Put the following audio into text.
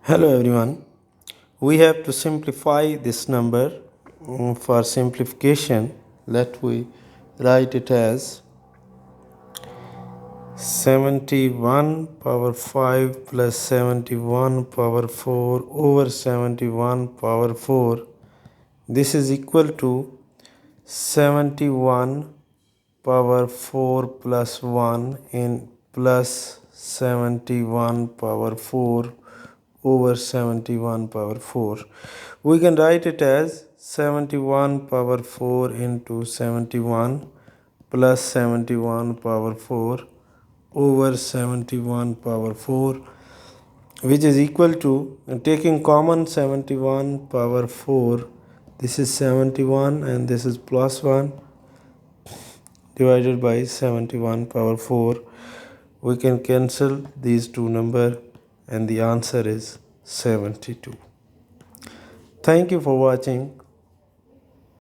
Hello everyone. We have to simplify this number. For simplification, let we write it as 71 power 5 plus 71 power 4 over 71 power 4. This is equal to 71 power 4 plus 1 in plus 71 power 4 over 71 power 4. We can write it as 71 power 4 into 71 plus 71 power 4 over 71 power 4, which is equal to, taking common 71 power 4, this is 71 and this is plus 1, divided by 71 power 4. We can cancel these two numbers and the answer is 72. Thank you for watching.